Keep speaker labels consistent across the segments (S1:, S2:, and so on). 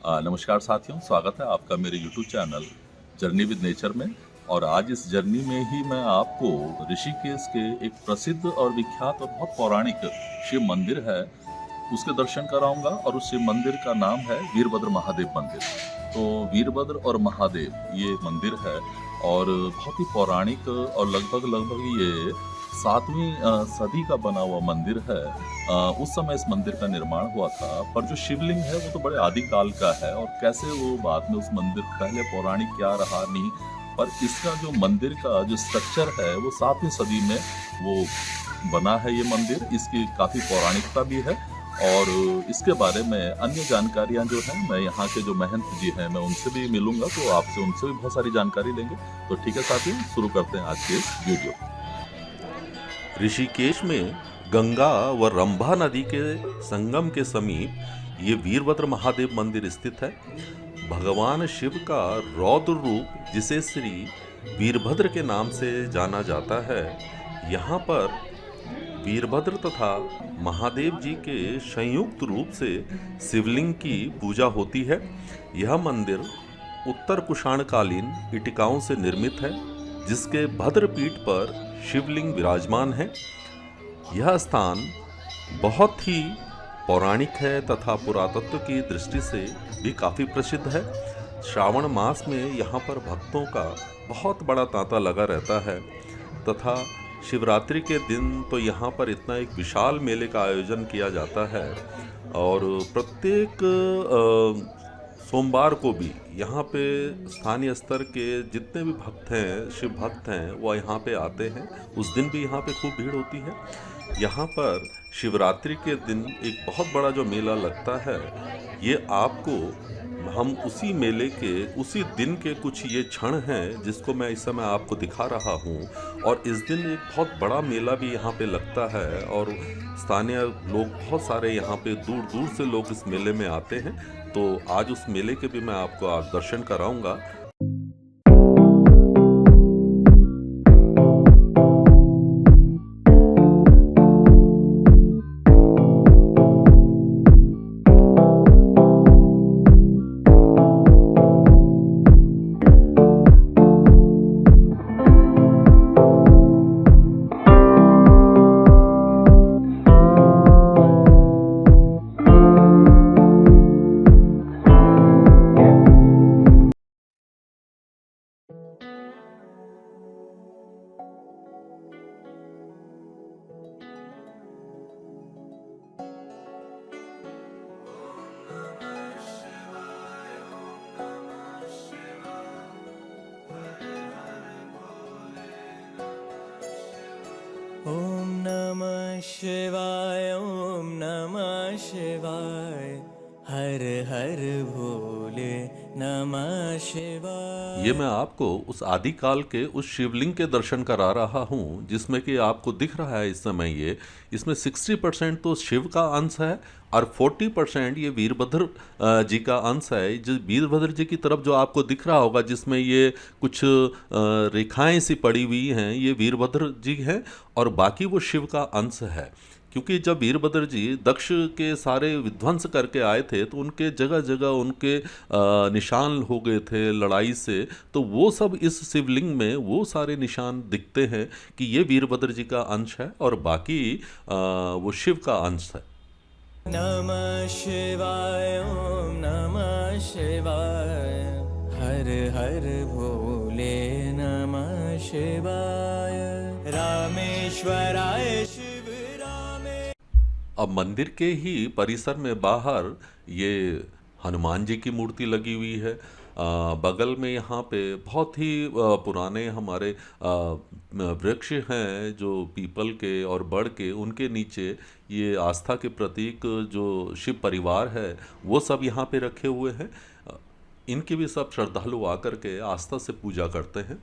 S1: नमस्कार साथियों, स्वागत है आपका मेरे YouTube channel journey with nature में। और आज इस जर्नी में ही मैं आपको ऋषिकेश के एक प्रसिद्ध और विख्यात और बहुत पौराणिक शिव मंदिर है, उसके दर्शन कराऊंगा। और उस शिव मंदिर का नाम है वीरभद्र महादेव मंदिर। तो वीरभद्र और महादेव ये मंदिर है और बहुत ही पौराणिक और लगभग लगभग ये 7वीं सदी का बना हुआ मंदिर है। उस समय इस मंदिर का निर्माण हुआ था, पर जो शिवलिंग है वो तो बड़े आदिकाल का है। और कैसे वो बाद में उस मंदिर पहले पौराणिक क्या रहा नहीं, पर इसका जो मंदिर का जो स्ट्रक्चर है वो 7वीं सदी में वो बना है ये मंदिर। इसकी काफ़ी पौराणिकता भी है और इसके बारे में अन्य जानकारियां जो हैं मैं यहाँ के जो महंत जी हैं मैं उनसे भी मिलूंगा, तो आपसे उनसे भी बहुत सारी जानकारी लेंगे। तो ठीक है साथियों, शुरू करते हैं आज के इस वीडियो।
S2: ऋषिकेश में गंगा व रंभा नदी के संगम के समीप ये वीरभद्र महादेव मंदिर स्थित है। भगवान शिव का रौद्र रूप जिसे श्री वीरभद्र के नाम से जाना जाता है, यहाँ पर वीरभद्र तथा महादेव जी के संयुक्त रूप से शिवलिंग की पूजा होती है। यह मंदिर उत्तर कुषाणकालीन इटिकाओं से निर्मित है, जिसके भद्रपीठ पर शिवलिंग विराजमान है। यह स्थान बहुत ही पौराणिक है तथा पुरातत्व की दृष्टि से भी काफ़ी प्रसिद्ध है। श्रावण मास में यहाँ पर भक्तों का बहुत बड़ा तांता लगा रहता है तथा शिवरात्रि के दिन तो यहाँ पर इतना एक विशाल मेले का आयोजन किया जाता है और प्रत्येक सोमवार को भी यहाँ पे स्थानीय स्तर के जितने भी भक्त हैं, शिव भक्त हैं, वो यहाँ पे आते हैं। उस दिन भी यहाँ पे खूब भीड़ होती है। यहाँ पर शिवरात्रि के दिन एक बहुत बड़ा जो मेला लगता है, ये आपको हम उसी मेले के उसी दिन के कुछ ये क्षण हैं जिसको मैं इस समय आपको दिखा रहा हूँ। और इस दिन एक बहुत बड़ा मेला भी यहाँ पे लगता है और स्थानीय लोग बहुत सारे यहाँ पे दूर दूर से लोग इस मेले में आते हैं। तो आज उस मेले के भी मैं आपको आज दर्शन कराऊंगा।
S3: ॐ नमः शिवाय, ॐ नमः शिवाय, हर हर भोले नमः शिवाय।
S2: ये मैं आपको उस आदिकाल के उस शिवलिंग के दर्शन करा रहा हूँ, जिसमें कि आपको दिख रहा है इस समय इसमें 60% तो शिव का अंश है और 40% ये वीरभद्र जी का अंश है। जो वीरभद्र जी की तरफ जो आपको दिख रहा होगा, जिसमें ये कुछ रेखाएं सी पड़ी हुई हैं, ये वीरभद्र जी हैं और बाकी वो शिव का अंश है। क्योंकि जब वीरभद्र जी दक्ष के सारे विध्वंस करके आए थे तो उनके जगह जगह उनके निशान हो गए थे लड़ाई से, तो वो सब इस शिवलिंग में वो सारे निशान दिखते हैं कि ये वीरभद्र जी का अंश है और बाकी वो शिव का अंश है।
S3: नमः शिवाय, ॐ नमः शिवाय, हर हर भोले नमः शिवाय, रामेश्वराय शिव रामे।
S2: अब मंदिर के ही परिसर में बाहर ये हनुमान जी की मूर्ति लगी हुई है। बगल में यहाँ पे बहुत ही पुराने हमारे वृक्ष हैं जो पीपल के और बड़ के, उनके नीचे ये आस्था के प्रतीक जो शिव परिवार है वो सब यहाँ पे रखे हुए हैं। इनकी भी सब श्रद्धालु आकर के आस्था से पूजा करते हैं।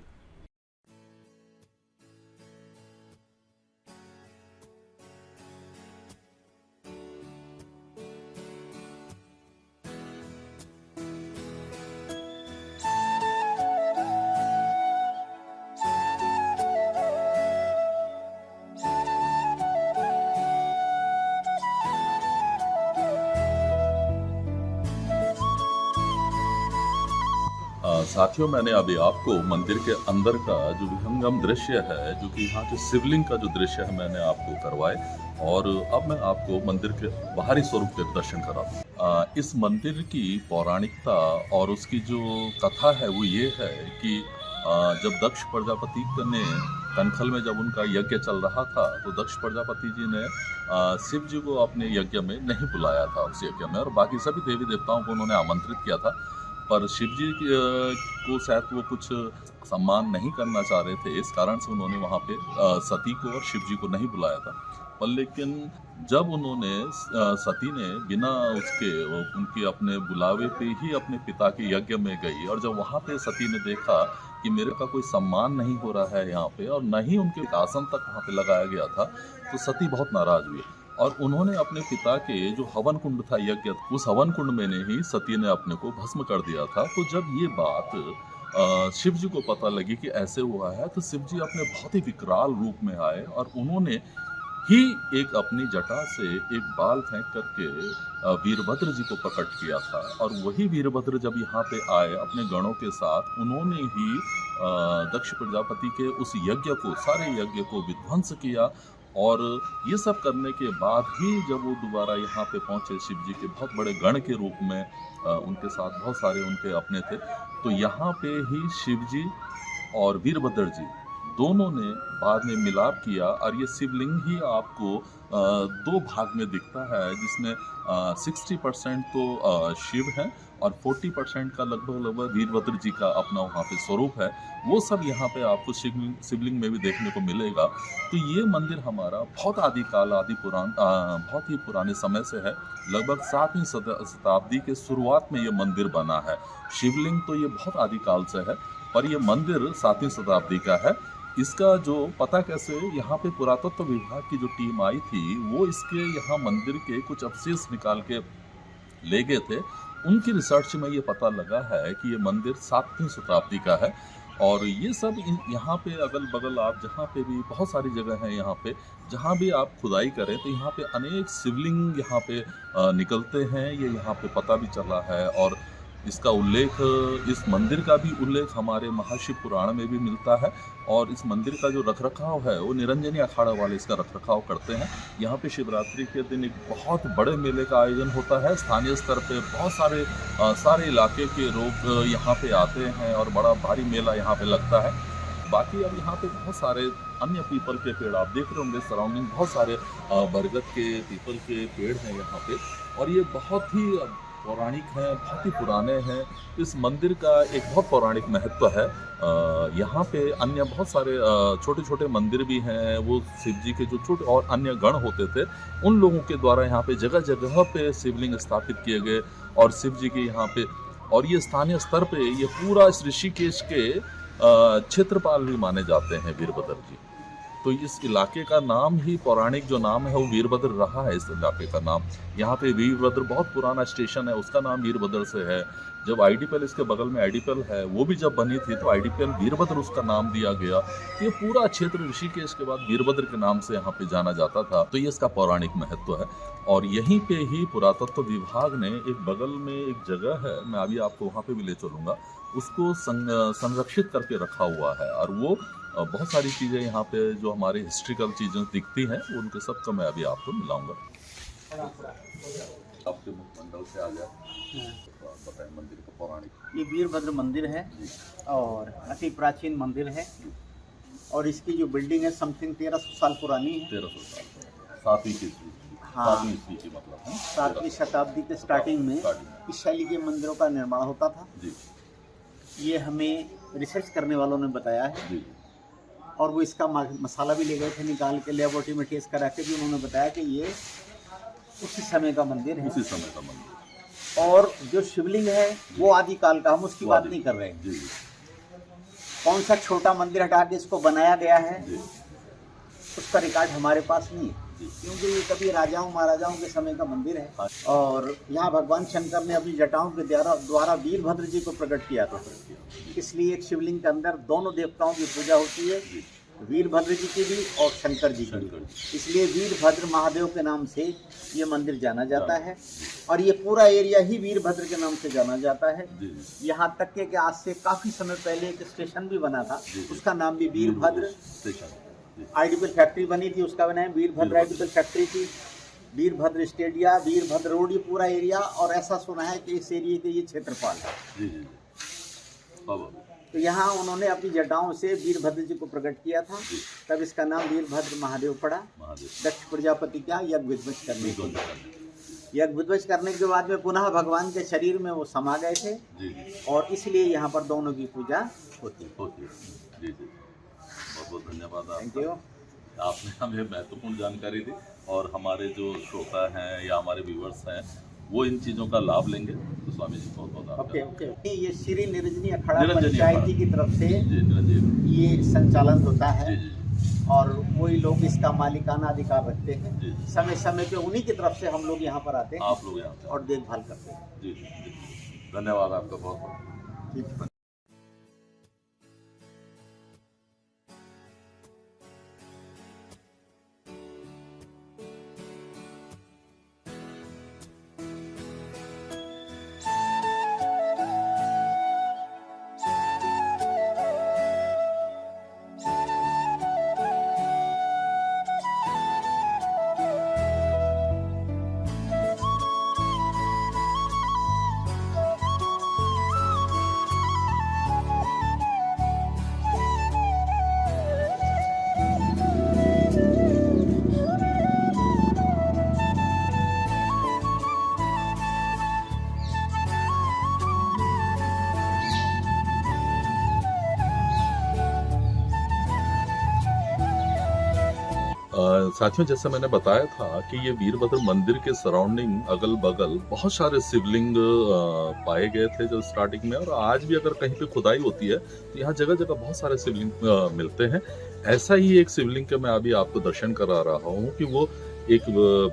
S1: साथियों, मैंने अभी आपको मंदिर के अंदर का जो विहंगम दृश्य है, जो कि यहाँ के शिवलिंग का जो दृश्य है, मैंने आपको करवाए और अब मैं आपको मंदिर के बाहरी स्वरूप के दर्शन कराता हूँ। इस मंदिर की पौराणिकता और उसकी जो कथा है वो ये है कि जब दक्ष प्रजापति ने कनखल में जब उनका यज्ञ चल रहा था तो दक्ष प्रजापति जी ने शिव जी को अपने यज्ञ में नहीं बुलाया था उस यज्ञ में, और बाकी सभी देवी देवताओं को उन्होंने आमंत्रित किया था, पर शिव जी को शायद वो कुछ सम्मान नहीं करना चाह रहे थे, इस कारण से उन्होंने वहाँ पे सती को और शिव जी को नहीं बुलाया था। पर लेकिन जब उन्होंने सती ने बिना उसके उनके अपने बुलावे पे ही अपने पिता के यज्ञ में गई, और जब वहाँ पे सती ने देखा कि मेरे का कोई सम्मान नहीं हो रहा है यहाँ पे और न ही उनके आसन तक वहाँ पे लगाया गया था, तो सती बहुत नाराज हुई और उन्होंने अपने पिता के जो हवन कुंड था यज्ञ, उस हवन कुंड में ही सती ने अपने को भस्म कर दिया था। तो जब ये बात शिव जी को पता लगी कि ऐसे हुआ है, तो शिव जी अपने बहुत ही विकराल रूप में आए और उन्होंने ही एक अपनी जटा से एक बाल फेंक करके वीरभद्र जी को प्रकट किया था, और वही वीरभद्र जब यहाँ पे आए अपने गणों के साथ, उन्होंने ही दक्ष प्रजापति के उस यज्ञ को, सारे यज्ञ को विध्वंस किया। और ये सब करने के बाद ही जब वो दोबारा यहाँ पे पहुँचे शिव जी के बहुत बड़े गण के रूप में, उनके साथ बहुत सारे उनके अपने थे, तो यहाँ पे ही शिव जी और वीरभद्र जी दोनों ने बाद में मिलाप किया, और ये शिवलिंग ही आपको दो भाग में दिखता है, जिसमें 60% तो शिव है और 40% का लगभग वीरभद्र जी का अपना वहाँ पे स्वरूप है। वो सब यहाँ पे आपको शिवलिंग में भी देखने को मिलेगा। तो ये मंदिर हमारा बहुत बहुत ही पुराने समय से है, लगभग 7वीं शताब्दी के शुरुआत में ये मंदिर बना है। शिवलिंग तो ये बहुत आदिकाल से है, पर ये मंदिर 7वीं शताब्दी का है। इसका जो पता कैसे, यहाँ पे पुरातत्व विभाग की जो टीम आई थी, वो इसके यहाँ मंदिर के कुछ अवशेष निकाल के ले गए थे। उनकी रिसर्च में ये पता लगा है कि ये मंदिर 7वीं शताब्दी का है। और ये सब यहाँ पे अगल बगल आप जहाँ पे भी, बहुत सारी जगह हैं यहाँ पे, जहाँ भी आप खुदाई करें तो यहाँ पे अनेक शिवलिंग यहाँ पे निकलते हैं, ये यहाँ पे पता भी चला है। और इसका उल्लेख, इस मंदिर का भी उल्लेख हमारे महाशिव पुराण में भी मिलता है। और इस मंदिर का जो रखरखाव है वो निरंजनी अखाड़ा वाले इसका रखरखाव करते हैं। यहाँ पे शिवरात्रि के दिन एक बहुत बड़े मेले का आयोजन होता है। स्थानीय स्तर पे बहुत सारे इलाके के लोग यहाँ पे आते हैं और बड़ा भारी मेला यहाँ पे लगता है। बाकी अब यहाँ पे बहुत सारे अन्य पीपल के पेड़ आप देख रहे होंगे, सराउंडिंग बहुत सारे बरगद के, पीपल के पेड़ हैं यहाँ पे, और ये बहुत ही पौराणिक हैं, बहुत ही पुराने हैं। इस मंदिर का एक बहुत पौराणिक महत्व है। यहाँ पे अन्य बहुत सारे छोटे छोटे मंदिर भी हैं, वो शिव जी के जो छोटे और अन्य गण होते थे, उन लोगों के द्वारा यहाँ पे जगह जगह पे शिवलिंग स्थापित किए गए, और शिव जी के यहाँ पे, और ये स्थानीय स्तर पे ये पूरा इस ऋषिकेश के क्षेत्रपाल भी माने जाते हैं वीरभद्र जी। तो इस इलाके का नाम ही, पौराणिक जो नाम है वो वीरभद्र रहा है इस इलाके का नाम। यहाँ पे वीरभद्र बहुत पुराना स्टेशन है, उसका नाम वीरभद्र से है। जब आईडीपीएल इसके बगल में आईडीपीएल है, वो भी जब बनी थी तो आईडीपीएल वीरभद्र उसका नाम दिया गया। ये पूरा क्षेत्र ऋषिकेश के बाद वीरभद्र के नाम से यहाँ पे जाना जाता था। तो ये इसका पौराणिक महत्व है। और यहीं पे ही पुरातत्व विभाग ने एक बगल में एक जगह है, मैं अभी आपको वहाँ पे भी ले चलूँगा, उसको संरक्षित करके रखा हुआ है। और वो बहुत सारी चीज़ें यहाँ पे जो हमारे हिस्ट्रिकल चीज़ें दिखती हैं, उनके सब का मैं अभी आपको मिलाऊंगा। आपके मुखमंडल से आ जाए, बताएं मंदिर का पौराणिक।
S4: ये वीरभद्र मंदिर है और अति प्राचीन मंदिर है, और इसकी जो बिल्डिंग है समथिंग 1300 साल पुरानी है।
S1: 1300 साल, 7वीं ईस्वी।
S4: हाँ,
S1: 7वीं ईस्वी की मतलब है,
S4: 7वीं शताब्दी के स्टार्टिंग में इस शैली के मंदिरों का निर्माण होता था
S1: जी।
S4: ये हमें रिसर्च करने वालों ने बताया है
S1: जी।
S4: और वो इसका मसाला भी ले गए थे निकाल के, लेबोरेटरी में टेस्ट करा के भी उन्होंने बताया कि ये उसी समय का मंदिर है।
S1: उसी समय का मंदिर।
S4: और जो शिवलिंग है वो आदिकाल का, हम उसकी बात नहीं कर रहे हैं।
S1: जी।
S4: कौन सा छोटा मंदिर हटा के इसको बनाया गया है
S1: जी।
S4: उसका रिकॉर्ड हमारे पास नहीं है, क्योंकि ये कभी राजाओं महाराजाओं के समय का मंदिर है। और यहाँ भगवान शंकर ने अपनी जटाओं के द्वारा वीरभद्र जी को प्रकट किया था, इसलिए एक शिवलिंग के अंदर दोनों देवताओं की पूजा होती है। वीरभद्र जी की भी और शंकर जी की भी। इसलिए वीरभद्र महादेव के नाम से ये मंदिर जाना जाता है और ये पूरा एरिया ही वीरभद्र के नाम से जाना जाता है। यहाँ तक के आज से काफी समय पहले एक स्टेशन भी बना था, उसका नाम भी वीरभद्र आईडीपीएल फैक्ट्री बनी थी, उसका नाम वीरभद्र आईडीपीएल फैक्ट्री थी। वीरभद्र स्टेडिया, वीरभद्र रोड, ये पूरा एरिया, और ऐसा सुना है कि इस एरिया के ये क्षेत्रपाल है। तो यहाँ उन्होंने अपनी जटाओं से वीरभद्र जी को प्रकट किया था, तब इसका नाम वीरभद्र महादेव पड़ा। दक्ष प्रजापति क्या यज्ञ विध्वंस करने के यज्ञ विध्वंस करने के बाद में पुनः भगवान के शरीर में वो समा गए थे और इसलिए यहाँ पर दोनों की पूजा होती है।
S1: बहुत बहुत धन्यवाद
S4: थैंक यू।
S1: आपने हमें महत्वपूर्ण जानकारी दी और हमारे जो श्रोता हैं या हमारे व्यूअर्स हैं वो इन चीज़ों का लाभ लेंगे। तो स्वामी जी बहुत बहुत
S4: ओके ओके। ये श्री निरंजनी अखाड़ा पंचायत जी की तरफ से ये संचालन होता है और वही लोग इसका मालिकाना अधिकार रखते हैं। समय समय पे उन्हीं की तरफ से हम लोग यहाँ पर आते हैं,
S1: आप लोग यहाँ
S4: और देखभाल करते हैं।
S1: जी जी, धन्यवाद आपका बहुत बहुत। साथियों, जैसा मैंने बताया था कि ये वीरभद्र मंदिर के सराउंडिंग अगल बगल बहुत सारे शिवलिंग पाए गए थे जो स्टार्टिंग में, और आज भी अगर कहीं पे खुदाई होती है तो यहाँ जगह जगह बहुत सारे शिवलिंग मिलते हैं। ऐसा ही एक शिवलिंग के मैं अभी आपको दर्शन करा रहा हूँ कि वो एक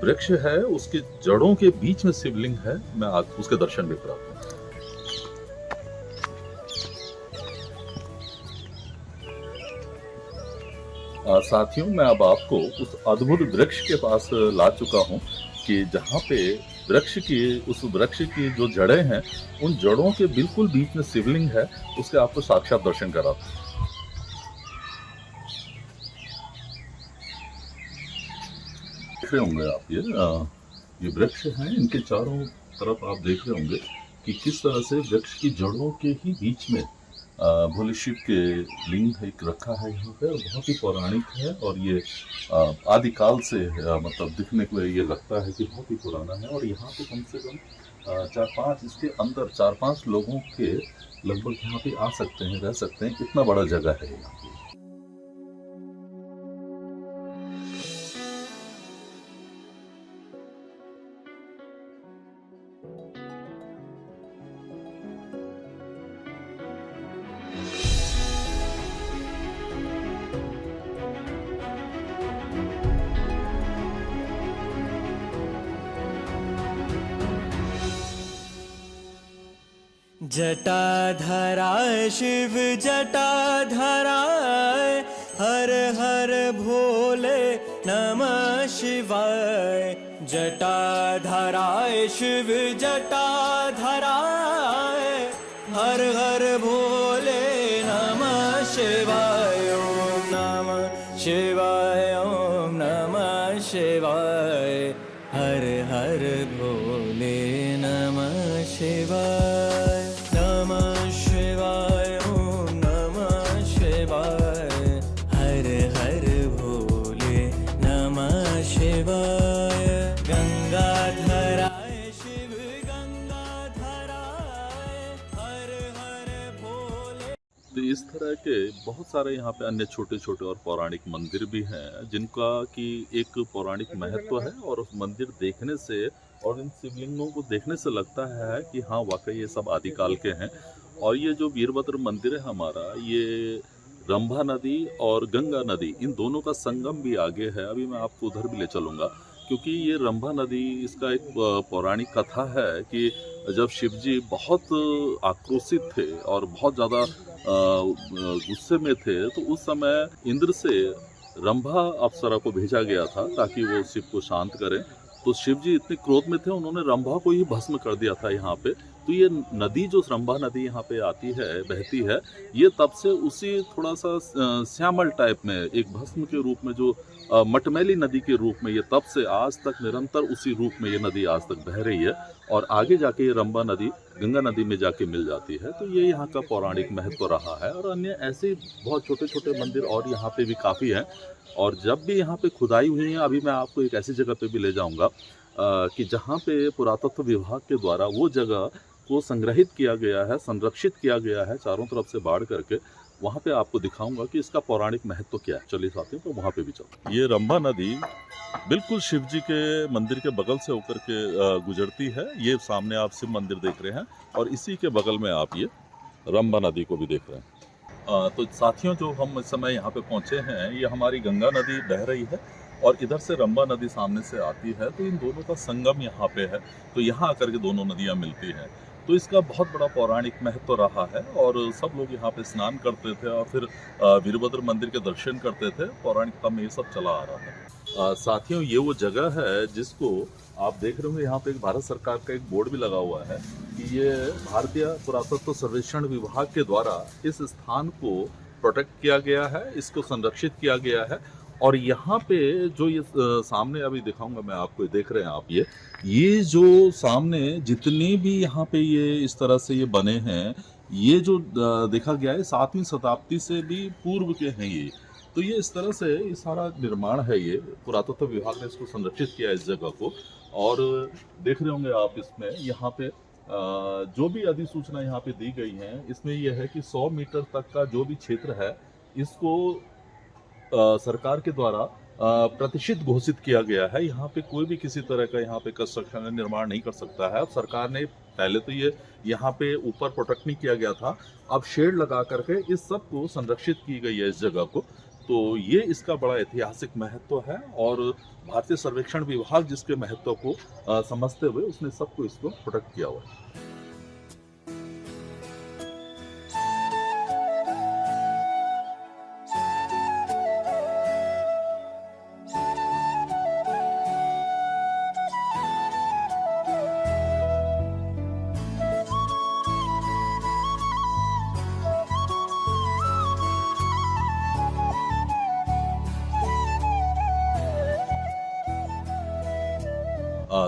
S1: वृक्ष है, उसके जड़ों के बीच में शिवलिंग है। मैं आज उसके दर्शन भी कराता हूँ। साथियों, मैं अब आपको उस अद्भुत वृक्ष के पास ला चुका हूँ कि जहाँ पे उस वृक्ष की जो जड़ें हैं, उन जड़ों के बिल्कुल बीच में शिवलिंग है। उसके आपको साक्षात दर्शन कराता हूँ। देख रहे होंगे आप ये वृक्ष हैं, इनके चारों तरफ आप देख रहे होंगे कि किस तरह से वृक्ष की जड़ों के ही बीच में भोले शिव के लिंग एक रखा है यहाँ पे, और बहुत ही पौराणिक है। और ये आदिकाल से मतलब दिखने को ये लगता है कि बहुत ही पुराना है। और यहाँ पे कम से कम इसके अंदर 4-5 लोगों के लगभग यहाँ पे आ सकते हैं, रह सकते हैं। इतना बड़ा जगह है यहाँ पे।
S3: जटाधराय शिव जटाधराय, हर हर भोले नमः शिवाय। जटाधराय शिव जटाधराय, हर हर भोले नमः शिवाय। ओम नमः शिवाय, ओम नमः शिवाय, हर हर भोले नमः शिवाय।
S1: तो इस तरह के बहुत सारे यहाँ पे अन्य छोटे छोटे और पौराणिक मंदिर भी हैं जिनका कि एक पौराणिक महत्व है। और उस मंदिर देखने से और इन शिवलिंगों को देखने से लगता है कि हाँ, वाकई ये सब आदिकाल के हैं। और ये जो वीरभद्र मंदिर है हमारा, ये रंभा नदी और गंगा नदी, इन दोनों का संगम भी आगे है। अभी मैं आपको उधर भी ले चलूँगा। क्योंकि ये रंभा नदी, इसका एक पौराणिक कथा है कि जब शिवजी बहुत आक्रोशित थे और बहुत ज़्यादा गुस्से में थे, तो उस समय इंद्र से रंभा अप्सरा को भेजा गया था ताकि वो शिव को शांत करें। तो शिव जी इतने क्रोध में थे, उन्होंने रंभा को ही भस्म कर दिया था यहाँ पे। तो ये नदी, जो रंभा नदी यहाँ पे आती है, बहती है, ये तब से उसी थोड़ा सा श्यामल टाइप में, एक भस्म के रूप में, जो मटमैली नदी के रूप में, ये तब से आज तक निरंतर उसी रूप में ये नदी आज तक बह रही है और आगे जाके ये रंभा नदी गंगा नदी में जाके मिल जाती है। तो ये यहाँ का पौराणिक महत्व रहा है। और अन्य ऐसे बहुत छोटे छोटे मंदिर और यहाँ पे भी काफ़ी हैं। और जब भी यहाँ पे खुदाई हुई है, अभी मैं आपको एक ऐसी जगह पे भी ले जाऊँगा कि जहाँ पे पुरातत्व विभाग के द्वारा वो जगह को संग्रहित किया गया है, संरक्षित किया गया है चारों तरफ से बाढ़ करके। वहाँ पे आपको दिखाऊंगा कि इसका पौराणिक महत्व क्या है। चलिए साथियों, तो वहाँ पे भी चलते हैं। ये रंभा नदी बिल्कुल शिव जी के मंदिर के बगल से होकर के गुजरती है। ये सामने आप शिव मंदिर देख रहे हैं और इसी के बगल में आप ये रंभा नदी को भी देख रहे हैं। तो साथियों, जो हम इस समय यहाँ पे पहुँचे हैं, ये हमारी गंगा नदी बह रही है और इधर से रंभा नदी सामने से आती है। तो इन दोनों का संगम यहाँ पे है। तो यहाँ आकर के दोनों नदियाँ मिलती हैं। तो इसका बहुत बड़ा पौराणिक महत्व रहा है और सब लोग यहाँ पे स्नान करते थे और फिर वीरभद्र मंदिर के दर्शन करते थे। पौराणिकता में ये सब चला आ रहा है। साथियों, ये वो जगह है जिसको आप देख रहे होंगे, यहाँ पे एक भारत सरकार का एक बोर्ड भी लगा हुआ है कि ये भारतीय पुरातत्व सर्वेक्षण विभाग के द्वारा इस स्थान को प्रोटेक्ट किया गया है, इसको संरक्षित किया गया है। और यहाँ पे जो ये सामने अभी दिखाऊंगा मैं आपको, देख रहे हैं आप, ये जो सामने जितने भी यहाँ पे ये इस तरह से ये बने हैं, ये जो देखा गया है 7वीं शताब्दी से भी पूर्व के हैं ये। तो ये इस तरह से ये सारा निर्माण है। ये पुरातत्व विभाग ने इसको संरक्षित किया है इस जगह को। और देख रहे होंगे आप, इसमें यहाँ पे जो भी अधिसूचना यहाँ पे दी गई है, इसमें यह है कि 100 मीटर तक का जो भी क्षेत्र है, इसको सरकार के द्वारा प्रतिष्ठित घोषित किया गया है। यहाँ पे कोई भी किसी तरह का यहाँ पे कंस्ट्रक्शन निर्माण नहीं कर सकता है। अब सरकार ने पहले तो ये यहाँ पे ऊपर प्रोटेक्ट नहीं किया गया था, अब शेड लगा करके इस सब को संरक्षित की गई है इस जगह को। तो ये इसका बड़ा ऐतिहासिक महत्व है और भारतीय सर्वेक्षण विभाग जिसके महत्व को समझते हुए उसने सबको इसको प्रोटेक्ट किया हुआ है।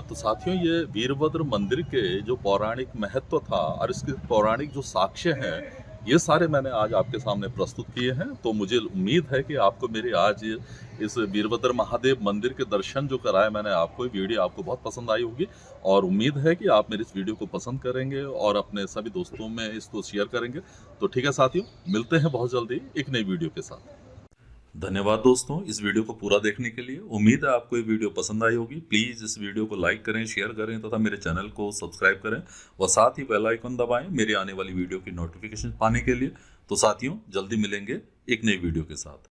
S1: तो साथियों, ये वीरभद्र मंदिर के जो पौराणिक महत्व था और इसके पौराणिक जो साक्ष्य हैं, ये सारे मैंने आज आपके सामने प्रस्तुत किए हैं। तो मुझे उम्मीद है कि आपको मेरे आज इस वीरभद्र महादेव मंदिर के दर्शन जो कराए मैंने आपको, ये वीडियो आपको बहुत पसंद आई होगी और उम्मीद है कि आप मेरे इस वीडियो को पसंद करेंगे और अपने सभी दोस्तों में इसको शेयर करेंगे। तो ठीक है साथियों, मिलते हैं बहुत जल्दी एक नई वीडियो के साथ। धन्यवाद दोस्तों इस वीडियो को पूरा देखने के लिए। उम्मीद है आपको ये वीडियो पसंद आई होगी। प्लीज़ इस वीडियो को लाइक करें, शेयर करें तथा मेरे चैनल को सब्सक्राइब करें व साथ ही बेल आइकन दबाएं मेरी आने वाली वीडियो की नोटिफिकेशन पाने के लिए। तो साथियों, जल्दी मिलेंगे एक नई वीडियो के साथ।